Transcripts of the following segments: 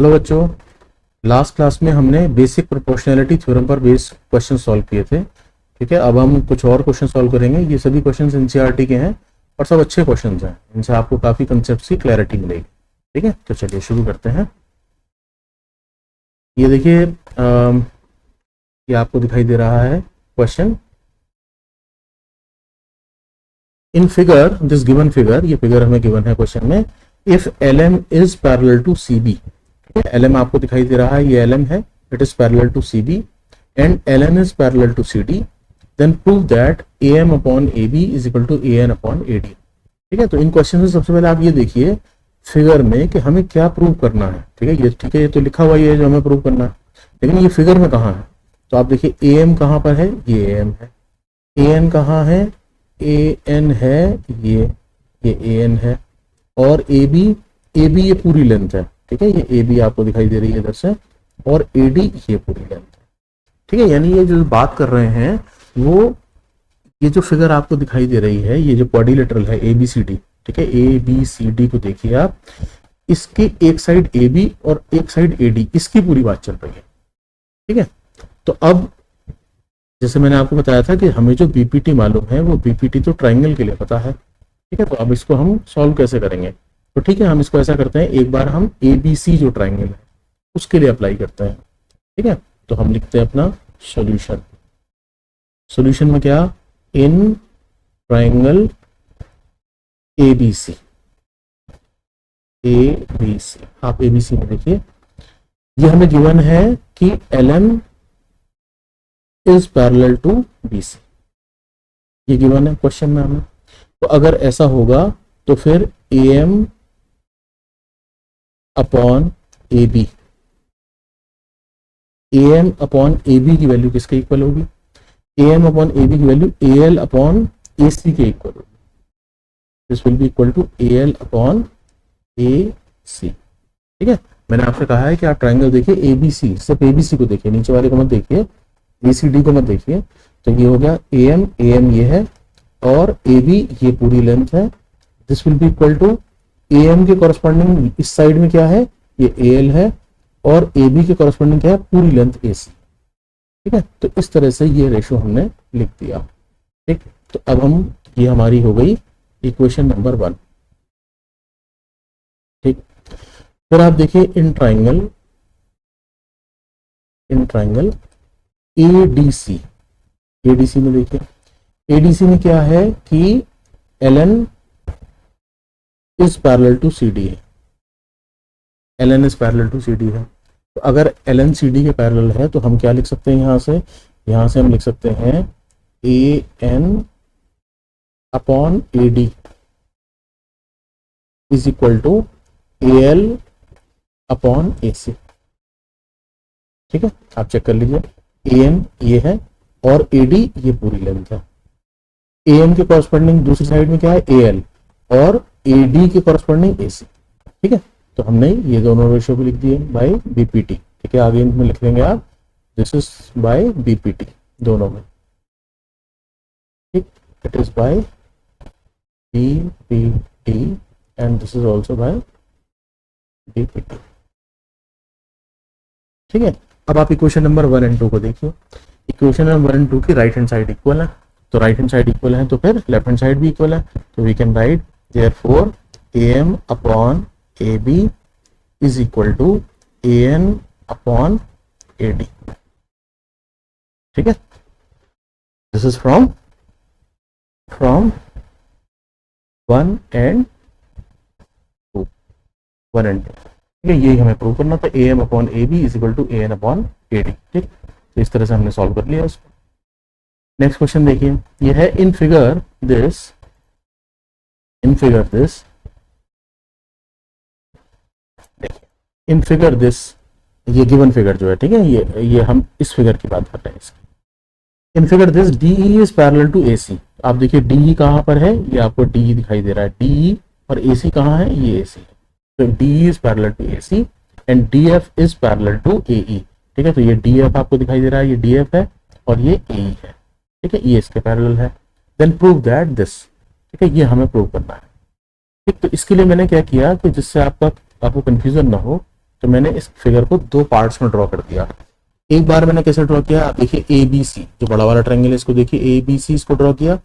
Hello बच्चों, last class में हमने बेसिक प्रोपोर्शनैलिटी थ्योरम पर बेस्ड क्वेश्चन सॉल्व किए थे। ठीक है, अब हम कुछ और क्वेश्चन सॉल्व करेंगे। ये सभी क्वेश्चन एनसीईआरटी के हैं और सब अच्छे क्वेश्चन हैं, इनसे आपको काफ़ी कंसेप्ट की क्लैरिटी मिलेगी। ठीक है, तो चलिए शुरू करते हैं। ये देखिए, ये आपको दिखाई दे रहा है question. In figure, this given figure, ये फिगर हमें गिवन है क्वेश्चन में। If LM is parallel to CB, LM आपको दिखाई दे रहा है, ये LM है, it is parallel to CB and LN is parallel to CD, then prove that AM upon AB is equal to AN upon AD। ठीक है, तो इन क्वेश्चन में सबसे पहले आप ये देखिए फिगर में कि हमें क्या प्रूव करना है। ठीक है, ये तो लिखा हुआ ही है जो हमें प्रूव करना है, लेकिन ये फिगर में कहाँ है? तो आप देखिए AM कहाँ पर है, ये AM है। AN कहाँ है, AN है, ये AN है। और AB ये पूरी लेंथ है। ठीक है, ये AB आपको दिखाई दे रही है इधर से, और AD ये पूरी लेंथ है। ठीक है, यानी ये जो बात कर रहे हैं वो, ये जो फिगर आपको दिखाई दे रही है, ये जो क्वाड्रिलेटरल है ABCD, ठीक है, ABCD को देखिए आप, इसकी एक साइड AB और एक साइड AD, इसकी पूरी बात चल रही है। ठीक है, तो अब जैसे मैंने आपको बताया था कि हमें जो BPT मालूम है, वो BPT तो ट्राइंगल के लिए पता है। ठीक है, तो अब इसको हम सॉल्व कैसे करेंगे? तो ठीक है, हम इसको ऐसा करते हैं, एक बार हम ABC जो ट्राइंगल है उसके लिए अप्लाई करते हैं। ठीक है, तो हम लिखते हैं अपना सॉल्यूशन। सॉल्यूशन में क्या, इन ट्राइंगल ABC, आप ABC में देखिए, ये हमें गिवन है कि LM is parallel to BC, ये गिवन है क्वेश्चन में हमें। तो अगर ऐसा होगा तो फिर AM upon AB, AM upon AB की वैल्यू किसके इक्वल होगी? AM अपॉन AB की वैल्यू AL अपॉन AC के इक्वल होगी। This will be equal to AL upon AC। ठीक है, मैंने आपसे कहा है कि आप ट्राइंगल देखिए ABC, सिर्फ ABC को देखिए, नीचे वाले को मत देखिए, ACD को मत देखिए। तो ये हो गया AM ये है और AB ये पूरी लेंथ है। This will be equal to AM के कॉरस्पॉन्डिंग इस साइड में क्या है, ये AL है, और AB के कॉरस्पॉन्डिंग क्या है, पूरी लेंथ AC। ठीक है, तो इस तरह से ये रेशो हमने लिख दिया। ठीक, तो अब हम, ये हमारी हो गई इक्वेशन नंबर 1। ठीक, फिर आप देखिए इन ट्राइंगल ADC में देखिए, ADC में क्या है कि LN is parallel to CD है, LN is parallel to CD है। तो अगर LN CD के पैरेलल है तो हम क्या लिख सकते हैं, यहां से हम लिख सकते हैं AN upon AD is equal to AL upon AC। ठीक है, आप चेक कर लीजिए, AM ये है और AD ये पूरी लेंथ है। AM के कॉरस्पॉन्डिंग दूसरी साइड में क्या है, AL, और AD के कॉरस्पॉन्डिंग AC। ठीक है, तो हमने ये दोनों रेशियो भी लिख दिए बाय BPT। ठीक है, आगे इनमें लिख लेंगे आप, दिस इज बाय BPT दोनों में। ठीक, it is by BPT and this is also by BPT। ठीक है, अब आप इक्वेशन नंबर 1 एंड 2 को देखिए। इक्वेशन नंबर 1 एंड 2 की राइट हैंड साइड इक्वल है, तो राइट हैंड साइड इक्वल है तो फिर लेफ्ट हैंड साइड भी इक्वल है। तो we can write therefore AM upon AB is equal to AN upon AD। ठीक है, this is from 1 and 2, 1 and 2। ठीक है, यही हमें प्रूव करना था, AM upon AB is equal to AN upon AD। ठीक, तो इस तरह से हमने सॉल्व कर लिया उसको। नेक्स्ट क्वेश्चन देखिए, ये है इन फिगर दिस, ये गिवन फिगर जो है, ठीक है, ये हम इस फिगर की बात कर रहे हैं इसकी। In figure this DE is parallel to AC। आप देखिए DE कहां पर है, ये आपको DE दिखाई दे रहा है, DE, और AC कहां है, ये AC है। तो DE is parallel to AC and DF is parallel to AE। ठीक है, तो ये DF आपको दिखाई दे रहा है, ये DF है और ये AE है। ठीक है, ये इसके पैरेलल है। Then prove that this. ठीक है, ये हमें प्रूव करना है। ठीक, तो इसके लिए मैंने क्या किया कि जिससे आपको कंफ्यूजन ना हो, तो मैंने इस फिगर को दो पार्ट्स में ड्रॉ कर दिया। एक बार मैंने कैसे ड्रॉ किया, आप देखिए ए बी सी, जो बड़ा वाला ट्रायंगल है इसको देखिए, ए बी सी इसको ड्रॉ किया,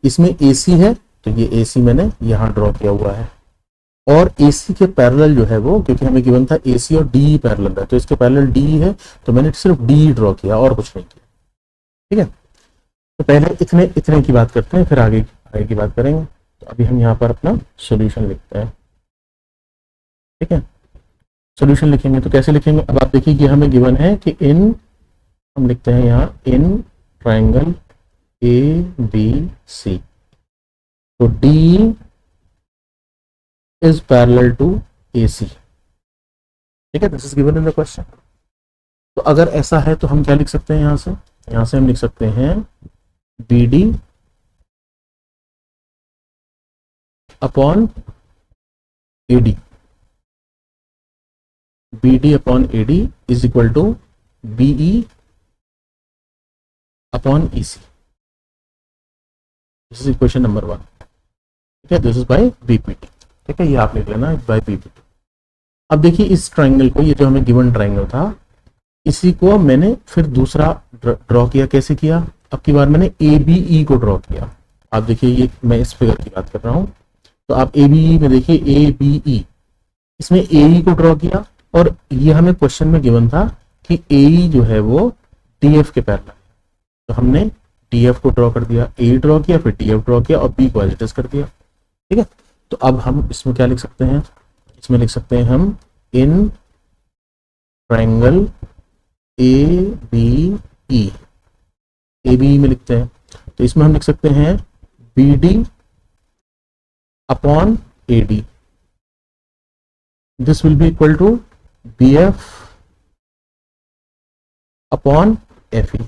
इसमें ए सी है तो ये ए सी मैंने यहाँ ड्रॉ किया हुआ है, और ए सी के पैरेलल जो है वो, क्योंकि हमें गिवन था ए सी और डी पैरेलल है, तो इसके पैरेलल डी है तो मैंने सिर्फ डी ड्रॉ किया और कुछ नहीं किया। ठीक है, तो पहले इतने इतने की बात करते हैं, फिर आगे आगे की बात करेंगे। तो अभी हम यहाँ पर अपना सोल्यूशन लिखते हैं। ठीक है, सोल्यूशन लिखेंगे तो कैसे लिखेंगे, अब आप देखिए कि हमें गिवन है कि इन, हम लिखते हैं यहाँ इन ट्रायंगल ए बी सी, तो डी इज पैरेलल टू ए सी। ठीक है, this is given in the question. तो अगर ऐसा है तो हम क्या लिख सकते हैं, यहाँ से हम लिख सकते हैं B D upon A D, B D upon A D is equal to B E upon E C. This is equation number 1। ठीक है, दिस इज बाय बीपीटी। ठीक है, ये आप लिख लेना बाय बीपीटी। अब देखिए इस ट्रायंगल को, ये जो हमें गिवन ट्रायंगल था, इसी को मैंने फिर दूसरा ड्रॉ किया। कैसे किया, अब की बार मैंने ए बी ई को ड्रॉ किया। आप देखिए ये मैं इस फिगर की बात कर रहा हूं, तो आप ए बी ई में देखिए ए बी ई, इसमें ए ई को ड्रॉ किया, और ये हमें क्वेश्चन में गिवन था कि ए ई जो है वो डी एफ के पैरेलल है, तो हमने डी एफ को ड्रॉ कर दिया, ए ड्रॉ किया, फिर डी एफ ड्रॉ किया और बी को एज इट इज कर दिया। ठीक है, तो अब हम इसमें क्या लिख सकते हैं, इसमें लिख सकते हैं हम in triangle A B E, A B E में लिखते हैं, तो इसमें हम लिख सकते हैं B D upon A D, this will be equal to B F upon F E.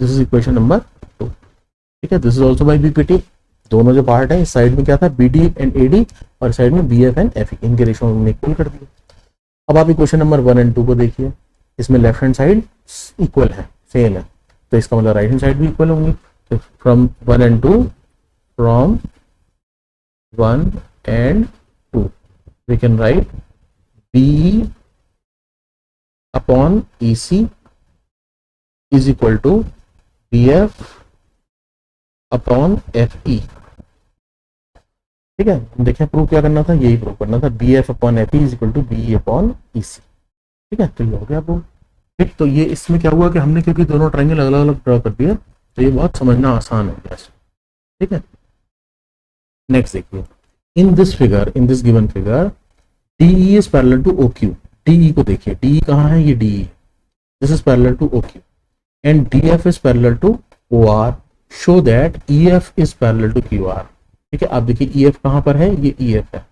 This is equation number 2। ठीक है, this is also by BPT. दोनों जो पार्ट है, इस साइड में क्या था B D and A D, और इस साइड में B F and F E, इनके रेशो हमने इक्वल कर दिए। अब आप इक्वेशन नंबर 1 एंड 2 को देखिए, इसमें लेफ्ट हैंड साइड इक्वल है, सेम है, तो इसका मतलब राइट हैंड साइड भी इक्वल होंगी। तो from 1 and 2, from 1 and 2 we can write B upon E C is equal to B F upon F E. ठीक है, देखिए प्रूव क्या करना था, यही प्रूव करना था, B F upon F E is equal to B upon E C. ठीक है, तो ये हो गया प्रूव। ठीक, तो ये इसमें क्या हुआ कि हमने क्योंकि दोनों ट्रायंगल अलग अलग ड्रॉ कर दिया, तो ये बहुत समझना आसान हो गया। ठीक है, नेक्स्ट देखिए, in this figure, in this given figure D is parallel to O Q. D को देखिए, डी कहाँ है, ये D, this is parallel to O Q, and D F is parallel to O R, show that E F is parallel to Q R. ठीक है, आप देखिए E F कहाँ पर है, ये ई एफ है,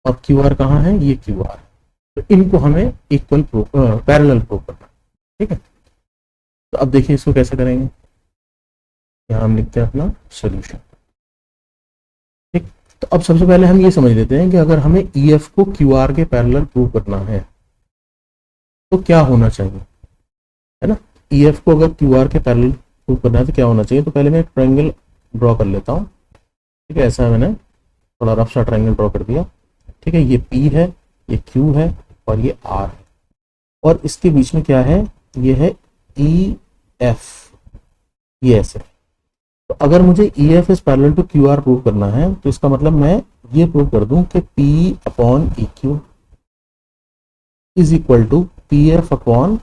और क्यू आर कहाँ है, ये क्यू आर, तो इनको हमें इक्वल पैरेलल प्रूव करना। ठीक है, तो अब देखिए इसको कैसे करेंगे, यहाँ हम लिखते हैं अपना सोल्यूशन। ठीक, तो अब सबसे पहले हम ये समझ लेते हैं कि अगर हमें ई एफ को क्यू आर के पैरेलल प्रूव करना है तो क्या होना चाहिए, है ना। ई एफ को अगर क्यू आर के पैरेलल प्रूव करना है तो क्या होना चाहिए, तो पहले मैं एक ट्रायंगल ड्रॉ कर लेता हूँ। ठीक है, ऐसा मैंने थोड़ा रफ सा ट्रायंगल ड्रॉ कर दिया। ठीक है, ये पी है, ये क्यू है और ये आर है, और इसके बीच में क्या है, ये है ई एफ, ये ऐसे। तो अगर मुझे E F is parallel to Q R prove करना है तो इसका मतलब मैं ये प्रूव कर दूं कि P upon E Q is equal to P F upon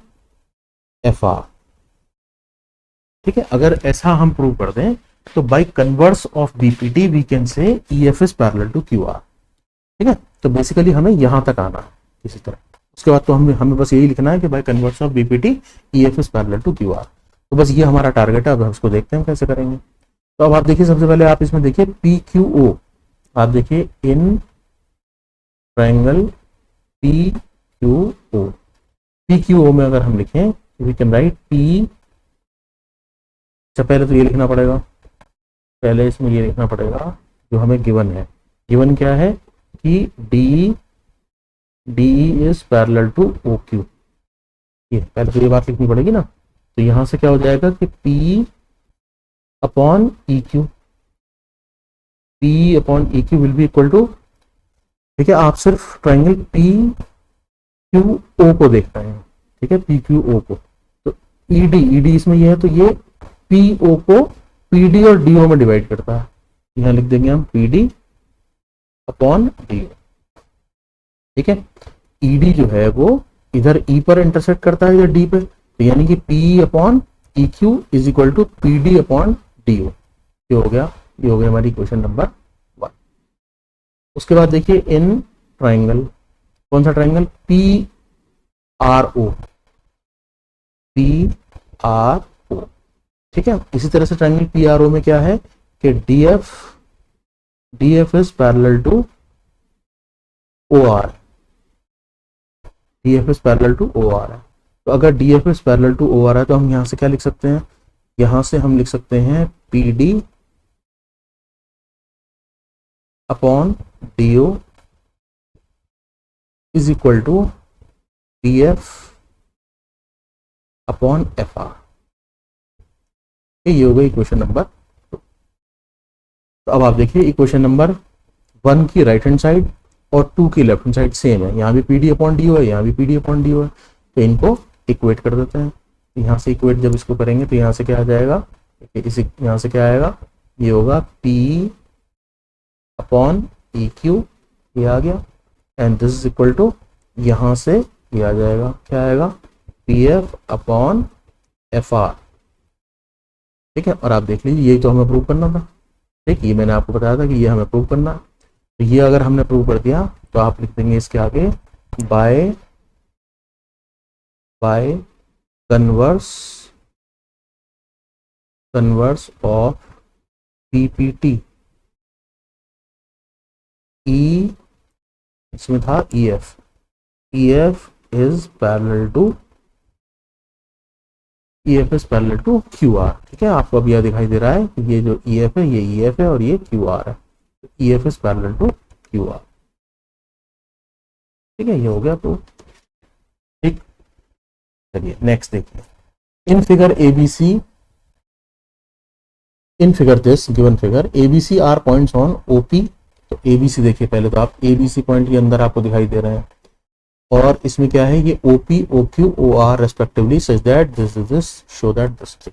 F R. ठीक है, अगर ऐसा हम प्रूव कर दें तो by converse of BPT we can say E F is parallel to Q R. ठीक है, तो बेसिकली हमें यहां तक आना है इसी तरह, उसके बाद तो हमें बस यही लिखना है कि by converse of BPT E F is parallel to Q R. तो बस ये हमारा टारगेट है, अब हम उसको देखते हैं कैसे करेंगे। तो अब आप देखिए, सबसे पहले आप इसमें देखिए पी क्यू ओ, आप देखिए in triangle P Q O, P Q O में अगर हम लिखें वी कैन राइट पी, पहले तो ये लिखना पड़ेगा, पहले इसमें ये लिखना पड़ेगा जो हमें गिवन है। गिवन क्या है कि D is parallel to O Q, ये पहले तो ये बात लिखनी पड़ेगी ना। तो यहां से क्या हो जाएगा कि P upon E Q, P upon E Q will be equal to ठीक है, आप सिर्फ ट्राइंगल पी क्यू ओ को देख रहे हैं, ठीक है, पी क्यू ओ को। तो ईडी इसमें ये है, तो ये पी ओ को पीडी और डीओ में डिवाइड करता है। यहां लिख देंगे हम पीडी अपॉन डीओ, ठीक है। ईडी जो है वो इधर ई पर इंटरसेक्ट करता है, इधर डी पे, तो यानी कि P upon E Q is equal to PD upon DO. ये हो गया, ये हो गया हमारी क्वेश्चन नंबर 1। उसके बाद देखिए इन ट्राइंगल, कौन सा triangle, P R O, P R O, ठीक है। इसी तरह से ट्राइंगल पी आर ओ में क्या है कि D F is parallel to O R, D F is parallel to O R है। तो अगर D F is parallel to O R है तो हम यहां से क्या लिख सकते हैं, यहां से हम लिख सकते हैं P D upon D O is equal to D F upon F R. ये हो गई इक्वेशन नंबर 2। तो अब आप देखिए इक्वेशन नंबर 1 की राइट हैंड साइड और 2 की लेफ्ट हैंड साइड सेम है, यहाँ भी P D upon D O है, यहाँ भी P D upon D O है। तो इनको इक्वेट कर देते हैं। यहाँ से इक्वेट जब इसको करेंगे तो यहाँ से क्या आ जाएगा, इस यहाँ से क्या आएगा, ये होगा P अपॉन ई क्यू, ये आ गया, and this is equal to, यहाँ से ये आ जाएगा, क्या आएगा, P F upon F R, ठीक है। और आप देख लीजिए यही तो हमें प्रूव करना था, ठीक, ये मैंने आपको बताया था कि ये हमें प्रूव करना है। तो ये अगर हमने प्रूव कर दिया तो आप लिख देंगे इसके आगे by converse of PPT, E इसमें था E F is parallel to Q R, ठीक है। आपको अब यह दिखाई दे रहा है कि ये जो ई एफ है ये ई एफ है और ये क्यू आर है, E F is parallel to Q R, ठीक है। ये हो गया प्रूफ, ठीक। चलिए नेक्स्ट देखिए, in figure ABC, in figure this given figure ABC are points on OP. तो एबीसी देखिए, पहले तो आप एबीसी पॉइंट के अंदर आपको दिखाई दे रहे हैं, और इसमें क्या है, ये OP O Q O R respectively such that this show that this. तो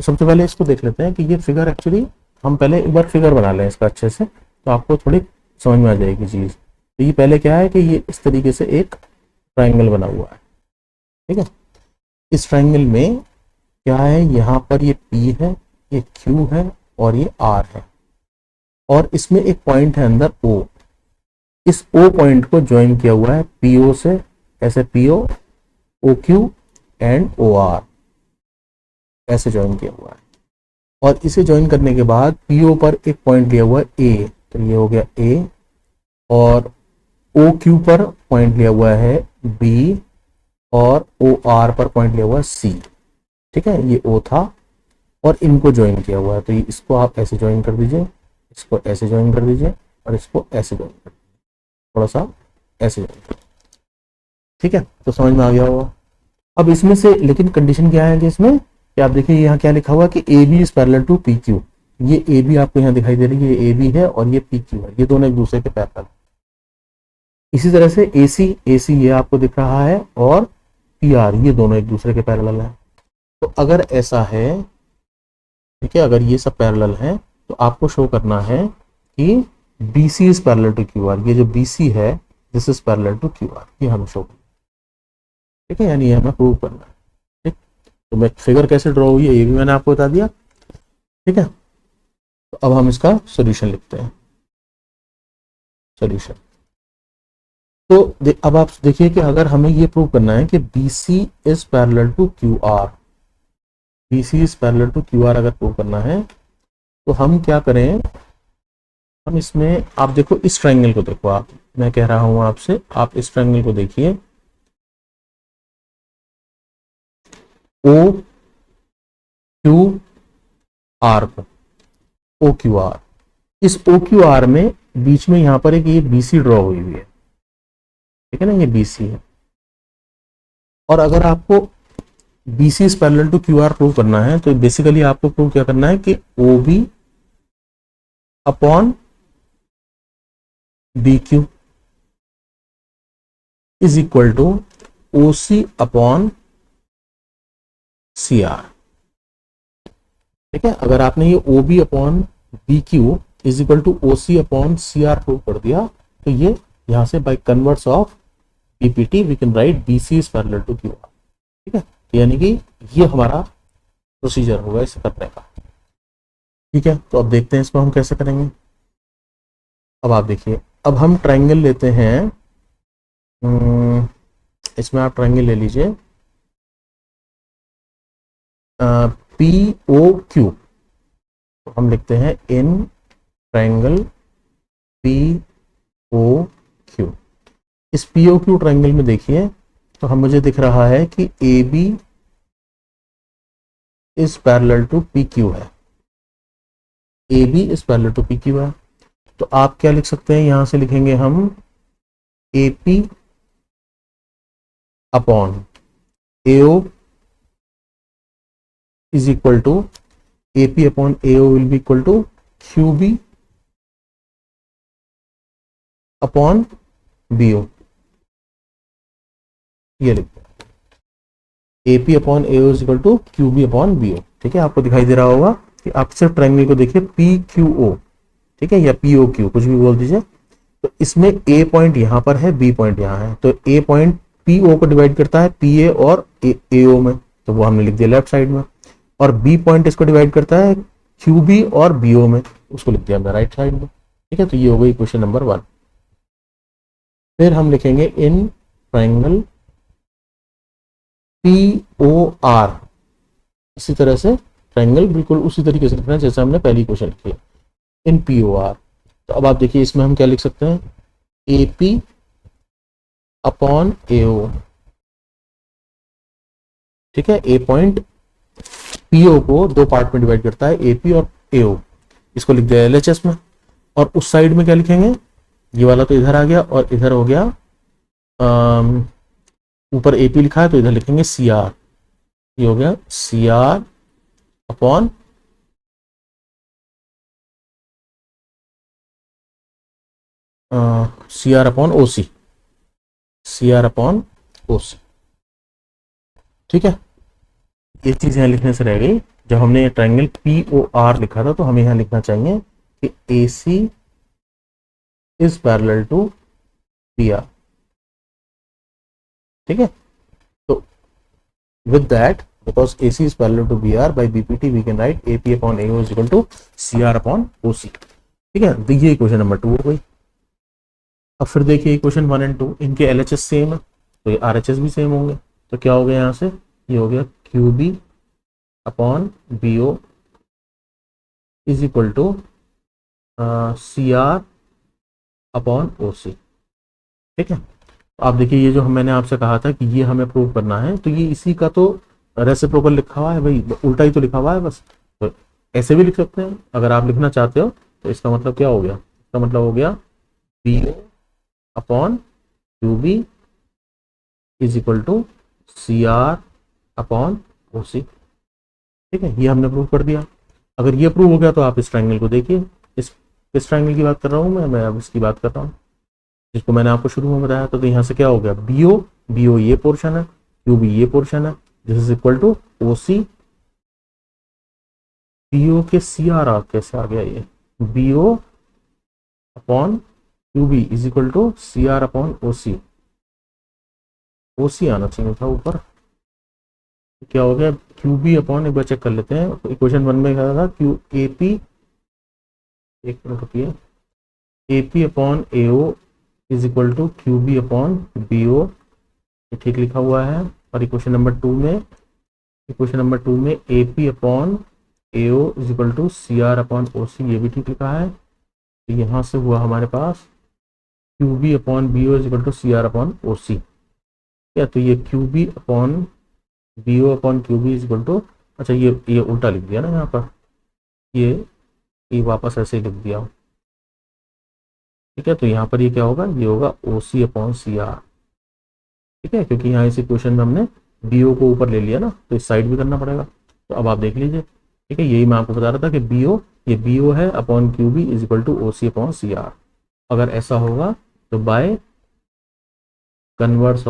सबसे पहले इसको देख लेते हैं कि ये फिगर एक्चुअली, हम पहले एक बार फिगर बना लें इसका अच्छे से, तो आपको थोड़ी समझ में आ जाएगी चीज़। तो ये पहले क्या है कि ये इस तरीके से एक ट्राइंगल बना हुआ है, ठीक है। इस ट्राइंगल में क्या है, यहाँ पर ये P है, ये Q है और ये R है, और इसमें एक पॉइंट है अंदर O। इस O पॉइंट को ज्वाइन किया हुआ है PO से, ऐसे PO OQ एंड OR ऐसे ज्वाइन किया हुआ है। और इसे ज्वाइन करने के बाद PO पर एक पॉइंट लिया हुआ है A, तो ये हो गया A, और OQ पर पॉइंट लिया हुआ है B, और OR पर पॉइंट लिया हुआ है C, ठीक है। ये O था और इनको ज्वाइन किया हुआ है, तो ये इसको आप ऐसे ज्वाइन कर दीजिए, इसको ऐसे ज्वाइन कर दीजिए और इसको ऐसे ज्वाइन कर दीजिए, थोड़ा सा ऐसे ज्वाइन कर, ठीक है। तो समझ में आ गया होगा। अब इसमें से लेकिन कंडीशन क्या है कि इसमें कि आप देखिए यहाँ क्या लिखा हुआ कि A B is parallel to P Q. ये ए बी आपको यहाँ दिखाई दे रही है, ये ए बी है और ये पी क्यू है, ये दोनों एक दूसरे के पैरेलल। इसी तरह से ए सी ये आपको दिख रहा है, और पी आर ये दोनों एक दूसरे के पैरेलल है। तो अगर ऐसा है, ठीक है, अगर ये सब पैरेलल है तो आपको शो करना है कि B C is parallel to Q R. ये जो बी सी है this is parallel to Q R, ये हमें शो करना, ठीक है, यानी ये हमें प्रूव करना है, ठीक। तो मैं फिगर कैसे ड्रॉ हुई है ये भी मैंने आपको बता दिया, ठीक है। तो अब हम इसका सॉल्यूशन लिखते हैं, सॉल्यूशन। तो अब आप देखिए कि अगर हमें ये प्रूव करना है कि B C is parallel to Q R, B C is parallel to Q R अगर प्रूव करना है तो हम क्या करें, हम इसमें आप देखो इस ट्रायंगल को देखो, आप, मैं कह रहा हूं आपसे, आप इस ट्रायंगल को देखिए, ओ क्यू आर को, ओ क्यू आर, इस ओ क्यू आर में बीच में यहां पर एक ये बी सी ड्रॉ हुई हुई है, ठीक है ना, ये बी सी है। और अगर आपको B C is parallel to Q R prove करना है तो बेसिकली आपको प्रूव क्या करना है कि O B upon B Q, is equal to O C upon C R. ठीक है, अगर आपने ये O B upon B Q is equal to O C upon C R prove कर दिया, तो ये यहां से by converse of PPT we can write B C is parallel to Q R. ठीक है, तो यानी कि ये हमारा प्रोसीजर होगा इसे करने का। ठीक है, तो अब देखते हैं इसको हम कैसे करेंगे। अब आप देखिए, अब हम ट्राइंगल लेते हैं, इसमें आप ट्राइंगल ले लीजिए पी ओ क्यू। तो हम लिखते हैं in triangle P O Q. इस पी ओ क्यू ट्राइंगल में देखिए, तो हम मुझे दिख रहा है कि A B is parallel to P Q है, A B is parallel to P Q है। तो आप क्या लिख सकते हैं, यहां से लिखेंगे हम A P upon A O is equal to A P upon A O will be equal to Q B upon B O. ये लिखते हैं A P upon A O is equal to Q B upon B O. ठीक है, आपको दिखाई दे रहा होगा कि आप सिर्फ ट्रायंगल को देखिए पी क्यू ओ, ठीक है, या पी ओ क्यू, कुछ भी बोल दीजिए। तो इसमें ए पॉइंट यहां पर है, बी पॉइंट यहां है, तो ए पॉइंट पी ओ को डिवाइड करता है पी ए और ए ओ में, तो वो हमने लिख दिया लेफ्ट साइड में। और बी पॉइंट इसको डिवाइड करता है क्यू बी और बी ओ में, उसको लिख दिया हमने राइट साइड में। ठीक है, तो ये हो गई क्वेश्चन नंबर 1। फिर हम लिखेंगे in triangle P O R. इसी तरह से ट्रायंगल बिल्कुल उसी तरीके से लिखना है जैसे हमने पहली क्वेश्चन लिखी इन पी ओ आर। तो अब आप देखिए, इसमें हम क्या लिख सकते हैं, ए पी अपॉन ए ओ। ठीक है, ए पॉइंट पी ओ को दो पार्ट में डिवाइड करता है, ए पी और ए ओ, इसको लिख दिया एल एच एस में। और उस साइड में क्या लिखेंगे, ये वाला तो इधर आ गया और इधर हो गया, ऊपर ए पी लिखा है तो इधर लिखेंगे सी आर, ये हो गया C R upon C R upon O C, C R upon O C. ठीक है, ये चीज यहाँ लिखने से रह गई। जब हमने ये ट्रायंगल पी ओ आर लिखा था तो हमें यहाँ लिखना चाहिए कि A C is parallel to B R. ठीक है, तो with that, because A C is parallel to B R, by BPT we can write A P upon A O is equal to C R upon O C. ठीक है, तो ये question number 2 हो गई। अब फिर देखिए क्वेश्चन 1 एंड 2, इनके एल एच एस सेम है तो ये आर एच एस भी सेम होंगे। तो क्या हो गया यहाँ से, ये हो गया Q B upon B O is equal to C R upon O C. ठीक है, तो आप देखिए, ये जो मैंने आपसे कहा था कि ये हमें प्रूव करना है, तो ये इसी का तो रेसिप्रोकल लिखा हुआ है भाई, उल्टा ही तो लिखा हुआ है बस। तो ऐसे भी लिख सकते हैं अगर आप लिखना चाहते हो। तो इसका मतलब क्या हो गया, इसका मतलब हो गया B O upon Q B is equal to C R upon O C. ठीक है, ये हमने प्रूव कर दिया। अगर ये प्रूव हो गया तो आप इस ट्रायंगल को देखिए, इस ट्रायंगल की बात कर रहा हूँ मैं अब इसकी बात कर रहा हूँ जिसको मैंने आपको शुरू में बताया। तो यहाँ से क्या हो गया, बी ओ ये पोर्शन है, क्यू बी ये पोर्शन है, this is equal to O C. B O के सी आर कैसे आ गया, ये B O upon Q B is equal to C R upon O C. O C आना चाहिए था ऊपर, क्या हो गया क्यू बी अपॉन, एक बार चेक कर लेते हैं। इक्वेशन 1 में क्या था, क्यू ए पी, एक मिनट रुकिए, A P upon A O is equal to Q B upon B O, ये ठीक लिखा हुआ है। और इक्वेशन नंबर 2 में A P upon A O is equal to C R upon O C, ये भी ठीक लिखा है। तो यहाँ से हुआ हमारे पास Q B upon B O is equal to C R upon O C. क्या, तो ये Q B upon B O upon Q B is equal to, अच्छा ये उल्टा लिख दिया ना यहाँ पर, ये वापस ऐसे ही लिख दिया। ठीक है, तो यहाँ पर ये क्या होगा, ये होगा ओ सी अपॉन सी आर। ठीक है, क्योंकि यहाँ इस इक्वेशन में हमने बी ओ को ऊपर ले लिया ना, तो इस साइड भी करना पड़ेगा। तो अब आप देख लीजिए। ठीक है, यही मैं आपको बता रहा था कि बी ओ, ये बी ओ है upon Q B is equal to O C upon C R. अगर ऐसा होगा तो by converse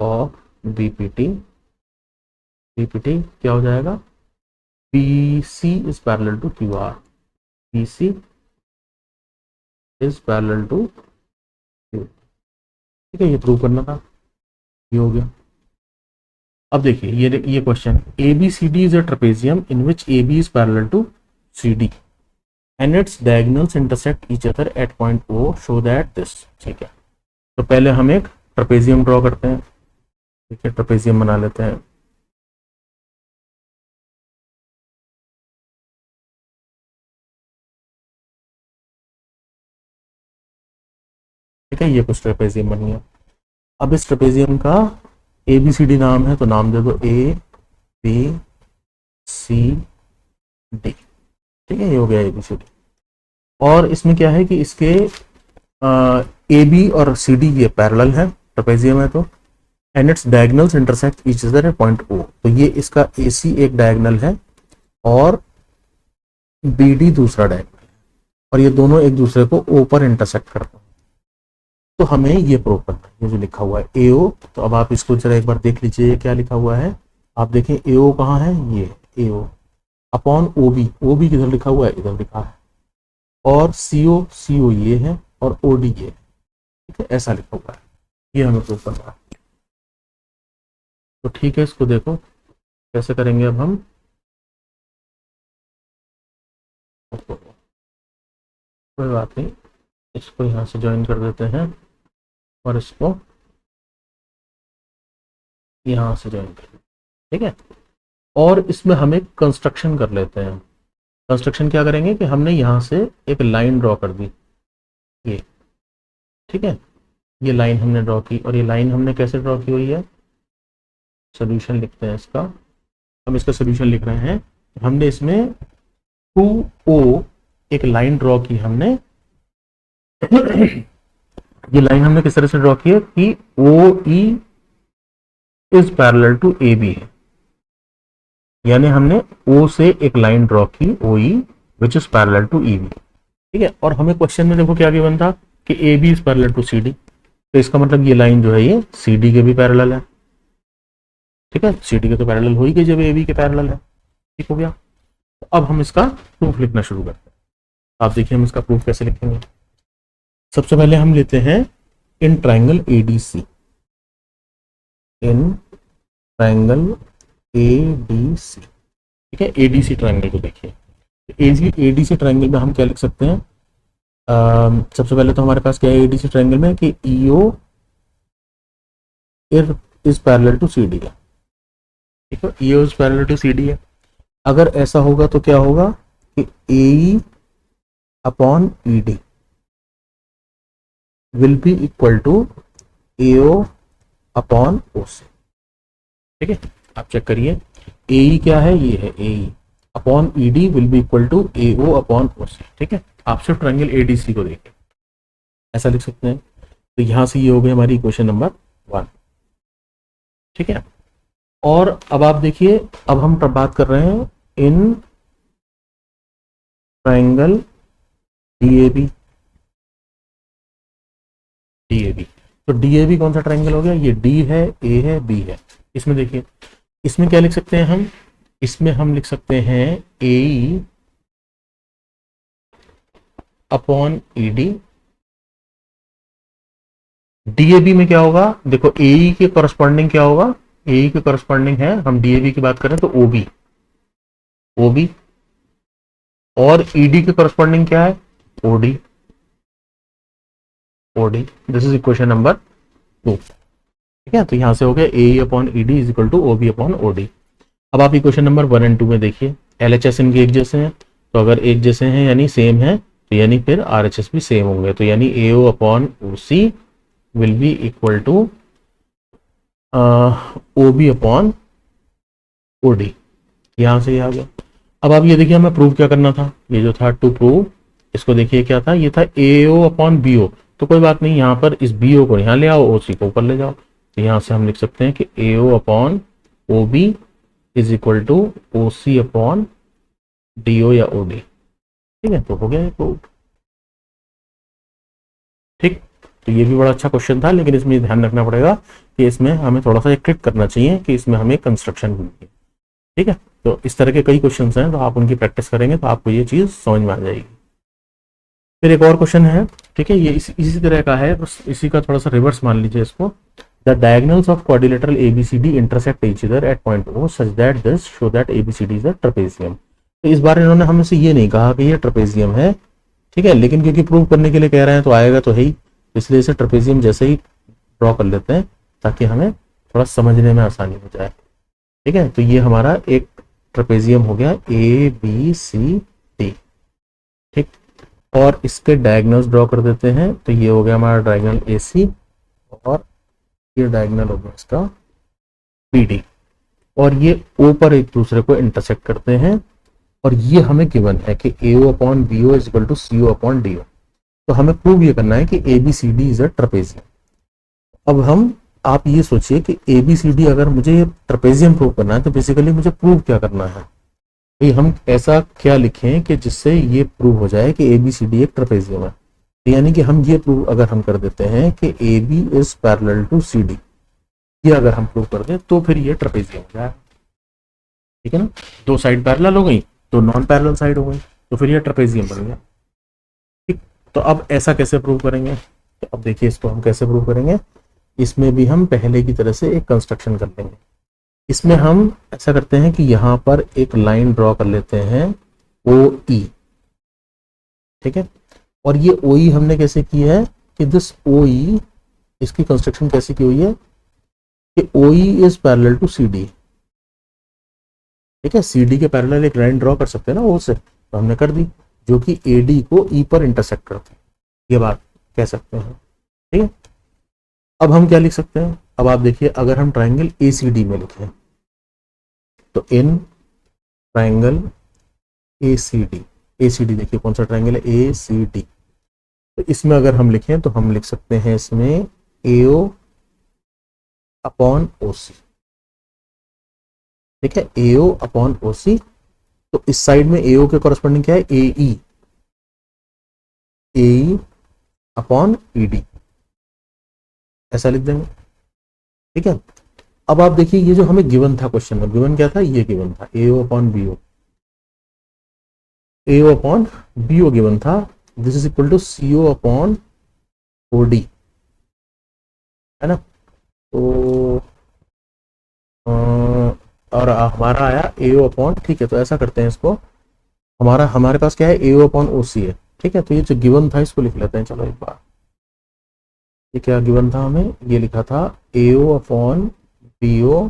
of BPT, BPT क्या हो जाएगा, PC is parallel to QR, PC is parallel to Q. ठीक है, ये प्रूव करना था, ये हो गया। अब देखिए ये question, A B C D is a trapezium in which A B is parallel to C D and its diagonals intersect each other at point O, show that this. ठीक है, तो पहले हम एक ट्रेपेजियम ड्रॉ करते हैं। ठीक है, ट्रेपेजियम बना लेते हैं। ठीक है, ये कुछ ट्रेपेजियम बन गया। अब इस ट्रेपेजियम का ए बी सी डी नाम है, तो नाम दे दो ए बी सी डी। ठीक है, ये हो गया ए बी सी डी। और इसमें क्या है कि इसके ए बी और सी डी ये पैरेलल है, ट्रेपेजियम है तो, and its diagonals intersect each other at point O, तो ये इसका ए सी एक डायगोनल है और बी डी दूसरा डायगोनल है, और ये दोनों एक दूसरे को ओ पर इंटरसेक्ट करते हैं। तो हमें ये प्रूव करना है, ये जो लिखा हुआ है एओ। तो अब आप इसको जरा एक बार देख लीजिए, क्या लिखा हुआ है। आप देखें एओ कहाँ है, ये एओ अपॉन ओ बी किधर लिखा हुआ है, इधर लिखा है, और सीओ ये है, और ओडी ये है। ठीक है, ऐसा लिखा हुआ है, ये हमें प्रूव करना है। तो ठीक है, इसको देखो कैसे करेंगे अब हम। कोई बात नहीं, इसको यहाँ से ज्वाइन कर देते हैं और इसको यहाँ से ज्वाइन कर देते हैं। ठीक है, और इसमें हम एक कंस्ट्रक्शन कर लेते हैं। कंस्ट्रक्शन क्या करेंगे कि हमने यहाँ से एक लाइन ड्रॉ कर दी, ये। ठीक है, ये लाइन हमने ड्रॉ की, और ये लाइन हमने कैसे ड्रॉ की हुई है, सोल्यूशन लिखते हैं इसका। हम इसका सोल्यूशन लिख रहे हैं, हमने इसमें 2O एक लाइन ड्रॉ की हमने। ये लाइन हमने किस तरह से ड्रॉ की है कि OE is parallel to AB है, यानी हमने O से एक लाइन ड्रॉ की OE which is parallel to EB। ठीक है, और हमें क्वेश्चन में देखो क्या गिवन था कि AB is parallel to CD, तो इसका मतलब ये लाइन जो है ये CD के भी पैरेलल है। ठीक है, CD के तो पैरेलल हो ही गई जब AB के पैरेलल है। ठीक हो गया। तो अब हम इसका प्रूफ लिखना शुरू करते हैं। आप देखिए हम इसका प्रूफ कैसे लिखेंगे। सबसे पहले हम लेते हैं in triangle ADC, in triangle ADC। ठीक है, ADC ट्राइंगल को देखिए। ADC ट्राइंगल में हम क्या लिख सकते हैं, सबसे पहले तो हमारे पास क्या है ADC ट्राइंगल में कि EO is parallel to CD है। ठीक है, EO is parallel to CD है। अगर ऐसा होगा तो क्या होगा कि AE upon ED will be equal to AO upon OC। ठीक है, आप चेक करिए, AE क्या है, ये है AE upon ED will be equal to AO upon OC। ठीक है, आप सिर्फ ट्रायंगल ADC को देखिए, ऐसा लिख सकते हैं। तो यहां से ये हो गई हमारी इक्वेशन नंबर 1। ठीक है, और अब आप देखिए, अब हम तब बात कर रहे हैं इन ट्रायंगल DAB। तो DAB कौन सा ट्रायंगल हो गया, ये D है, A है, B है। इसमें देखिए, इसमें क्या लिख सकते हैं हम, इसमें हम लिख सकते हैं AE अपॉन ED। DAB में क्या होगा, देखो AE के करस्पॉन्डिंग क्या होगा, AE के करस्पॉन्डिंग है, हम DAB की बात करें तो OB, और ED के करस्पॉन्डिंग क्या है, OD। This is equation number 2। ठीक है, तो यहां से हो गया AE upon ED is equal to OB upon OD। अब आप इक्वेशन नंबर 1 और 2 में देखिए, LHS इनके एक जैसे हैं, तो अगर एक जैसे हैं यानी सेम है, तो यानी फिर RHS भी सेम होंगे, तो यानी AO upon OC will be equal to OB upon OD। यहां से ये आ गया। अब आप ये देखिए, हमें प्रूव क्या करना था, ये जो था टू प्रूव, इसको देखिए क्या था, ये था AO अपॉन BO। तो कोई बात नहीं, यहाँ पर इस BO को यहाँ ले आओ, OC को ऊपर ले जाओ, तो यहाँ से हम लिख सकते हैं कि AO upon OB is equal to OC upon DO या OD। ठीक है, तो हो गया ये प्रूव। ठीक, तो ये भी बड़ा अच्छा क्वेश्चन था, लेकिन इसमें ध्यान रखना पड़ेगा कि इसमें हमें थोड़ा सा ट्रिक करना चाहिए कि इसमें हमें कंस्ट्रक्शन मिलती है। ठीक है, तो इस तरह के कई क्वेश्चन हैं, तो आप उनकी प्रैक्टिस करेंगे तो आपको ये चीज़ समझ में आ जाएगी। फिर एक और क्वेश्चन है, ठीक है, ये इसी तरह का है, बस इसी का थोड़ा सा रिवर्स मान लीजिए इसको। The diagonals of quadrilateral ABCD intersect each other at point O such that this show that ABCD is a trapezium. तो इस बार इन्होंने हमसे ये नहीं कहा कि ये ट्रेपेजियम है, ठीक है, लेकिन क्योंकि प्रूव करने के लिए कह रहे हैं तो आएगा तो है ही, इसलिए इसे ट्रेपेजियम जैसे ही ड्रॉ कर लेते हैं ताकि हमें थोड़ा समझने में आसानी हो जाए। ठीक है, तो ये हमारा एक ट्रेपेजियम हो गया ए बी सी डी। ठीक, और इसके डायगोनल्स ड्रॉ कर देते हैं, तो ये हो गया हमारा डायगोनल ए सी और ये डायगोनल हो गया इसका बी डी, और ये ओ पर एक दूसरे को इंटरसेक्ट करते हैं, और ये हमें गिवन है कि AO upon BO is equal to CO upon DO। तो हमें प्रूव ये करना है कि ABCD इज अ ट्रेपेजियम। अब हम आप ये सोचिए कि ABCD अगर मुझे ट्रेपेजियम प्रूव करना है तो बेसिकली मुझे प्रूव क्या करना है, भाई हम ऐसा क्या लिखें कि जिससे ये प्रूव हो जाए कि ABCD एक ट्रेपेजियम है। यानी कि हम ये प्रूव अगर हम कर देते हैं कि AB is parallel to CD, ये अगर हम प्रूव कर दें तो फिर ये ट्रेपेजियम हो जाए। ठीक है ना, दो साइड पैरेलल हो गई तो नॉन पैरेलल साइड हो गई, तो फिर ये ट्रेपेजियम बन गया। ठीक, तो अब ऐसा कैसे प्रूव करेंगे, तो अब देखिए इसको हम कैसे प्रूव करेंगे। इसमें भी हम पहले की तरह से एक कंस्ट्रक्शन कर लेंगे। इसमें हम ऐसा करते हैं कि यहां पर एक लाइन ड्रॉ कर लेते हैं OE। ठीक है, और ये OE हमने कैसे की है कि दिस OE, इसकी कंस्ट्रक्शन कैसे की हुई है कि OE is parallel to CD। ठीक है, CD के पैरेलल एक लाइन ड्रॉ कर सकते हैं ना O से, तो हमने कर दी, जो कि AD को E पर इंटरसेक्ट करती है, ये बात कह सकते हैं। ठीक है, अब हम क्या लिख सकते हैं, अब आप देखिए अगर हम ट्राइंगल ACD में लिखें तो इन ट्राइंगल ACD, ACD देखिए कौन सा ट्राइंगल है ACD, तो इसमें अगर हम लिखें तो हम लिख सकते हैं इसमें AO अपॉन OC। ठीक है, AO अपॉन OC, तो इस साइड में AO के कॉरेस्पॉन्डिंग क्या है AE अपॉन ED, ऐसा लिख देंगे। ठीक है, अब आप देखिए ये जो हमें गिवन था क्वेश्चन में, गिवन क्या था, ये गिवन था AO upon BO, AO upon BO given था, this is equal to CO upon OD, है ना। तो और हमारा आया AO अपॉन, ठीक है, तो ऐसा करते हैं इसको, हमारे पास क्या है AO अपॉन OC है। ठीक है, तो ये जो गिवन था इसको लिख लेते हैं, चलो एक बार, ये क्या गिवन था हमें, ये लिखा था AO upon BO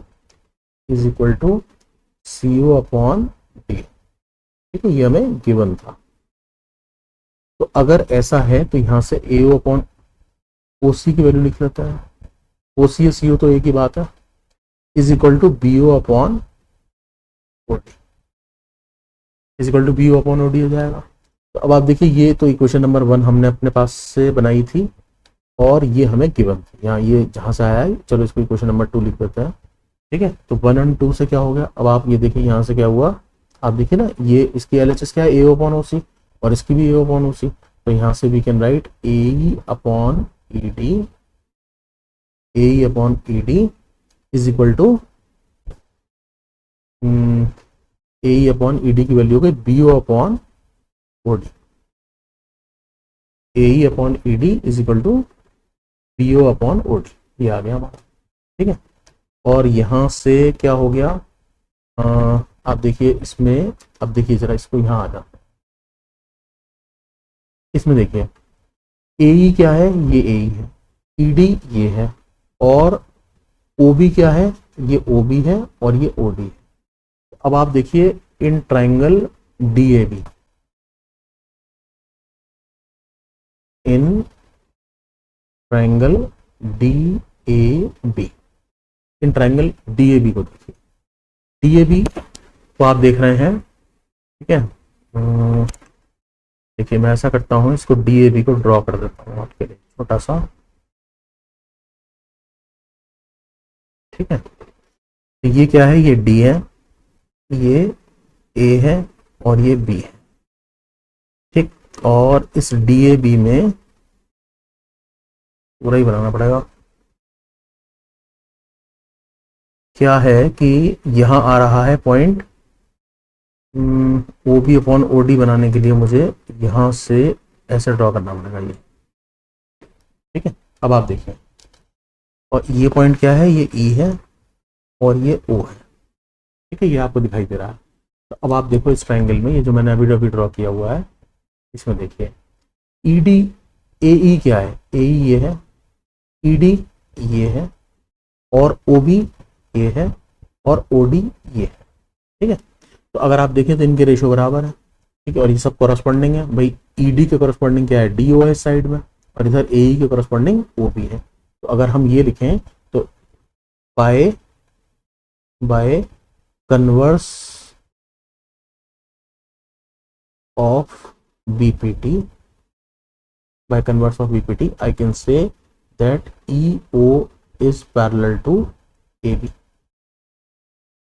is equal to CO upon D। ठीक है, ये हमें गिवन था। तो अगर ऐसा है तो यहां से AO अपॉन OC की वैल्यू लिख लेता है, OC या CO तो एक ही बात है, is equal to BO upon OD, is equal to BO upon OD हो जाएगा। तो अब आप देखिए ये तो इक्वेशन नंबर 1 हमने अपने पास से बनाई थी, और ये हमें गिवन थी, यहाँ ये जहां से आया है, चलो इसको इक्वेशन नंबर 2 लिख देते हैं। ठीक है, तो 1 और 2 से क्या हो गया, अब आप ये देखिए यहाँ से क्या हुआ, आप देखिए ना, ये इसकी LHS क्या है AO अपॉन OC, और इसकी भी AO अपॉन OC, तो यहाँ से we can write AE upon ED, AE upon ED is equal to AE upon ED की वैल्यू हो गई BO upon OD, AE upon ED is equal to BO upon OD, ये आ गया हमारा। ठीक है, और यहां से क्या हो गया, आप देखिए इसमें, अब देखिए जरा इसको यहां आ जाते हैं, इसमें देखिए AE क्या है, ये AE है, ED ये है, और OB क्या है, ये OB है, और ये OD है। अब आप देखिए in triangle DAB, in triangle DAB, in triangle DAB को देखिए, DAB को आप देख रहे हैं, ठीक है, देखिए मैं ऐसा करता हूं, इसको DAB को ड्रॉ कर देता हूं आपके लिए छोटा सा। ठीक है, तो ये क्या है, ये D है, ये A है, और ये B है। ठीक, और इस DAB में पूरा ही बनाना पड़ेगा। क्या है कि यहाँ आ रहा है point O B upon O D बनाने के लिए मुझे यहाँ से ऐसे ड्रॉ करना पड़ेगा ये, ठीक है। अब आप देखिए, और ये पॉइंट क्या है, ये ई है और ये ओ है, ठीक है, ये आपको दिखाई दे रहा है। तो अब आप देखो इस ट्राइंगल में, ये जो मैंने अभी अभी ड्रॉ किया हुआ है, इसमें देखिए ई डी ए ई क्या है, ए ई ये है, ई डी ये है, और ओ बी ये है, और ओ डी ये है, ठीक है। तो अगर आप देखें तो इनके रेशो बराबर है, ठीक है, और ये सब कॉरस्पॉन्डिंग है भाई। ई डी के कॉरस्पॉन्डिंग क्या है, डी ओ है इस साइड में, और इधर ए ई के कॉरस्पॉन्डिंग ओ बी है। तो अगर हम ये लिखें तो by converse of BPT, by converse of BPT, I can say that EO is parallel to AB।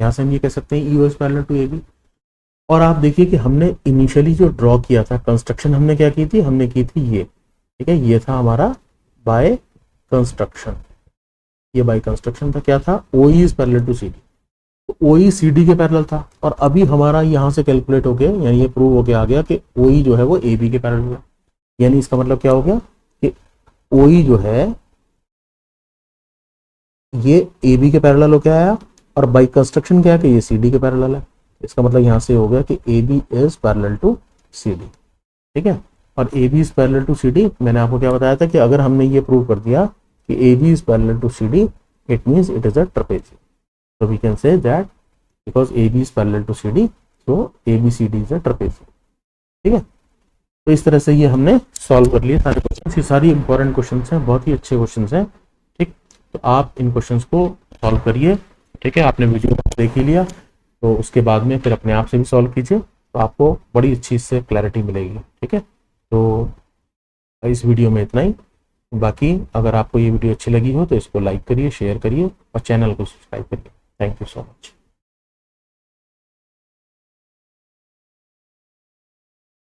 यहां से हम ये कह सकते हैं EO is parallel to AB। और आप देखिए कि हमने इनिशियली जो ड्रॉ किया था, कंस्ट्रक्शन हमने क्या की थी, हमने की थी ये, ठीक है, ये था हमारा बाय कंस्ट्रक्शन, ये बाय कंस्ट्रक्शन था, क्या था, OE is parallel to CD। तो OE CD के पैरेलल था, और अभी हमारा यहां से कैलकुलेट हो गया, यानी ये प्रूव हो गया आ गया कि OE जो है वो AB के पैरेलल है। यानी इसका मतलब क्या हो गया कि OE जो है ये AB के पैरेलल हो क्या आया, और बाई कंस्ट्रक्शन क्या है कि ये CD के पैरेलल है। इसका मतलब यहां से हो गया कि AB is parallel to CD, ठीक है। और AB is parallel to CD, मैंने आपको क्या बताया था कि अगर हमने ये प्रूव कर दिया कि AB is parallel to CD, it means it is a trapezium. So we can say that because AB is parallel to CD, so ABCD is a trapezium, ठीक है। तो इस तरह से ये हमने सॉल्व कर लिए सारे क्वेश्चन। ये सारी इंपॉर्टेंट क्वेश्चन हैं, बहुत ही अच्छे क्वेश्चन हैं, ठीक। तो आप इन क्वेश्चंस को सॉल्व करिए, ठीक है। आपने वीडियो देख ही लिया, तो उसके बाद में फिर अपने आप से भी सॉल्व कीजिए, तो आपको बड़ी अच्छी इससे क्लैरिटी मिलेगी, ठीक है। तो इस वीडियो में इतना ही। बाकी अगर आपको ये वीडियो अच्छी लगी हो तो इसको लाइक करिए, शेयर करिए और चैनल को सब्सक्राइब करिए। Thank you so much.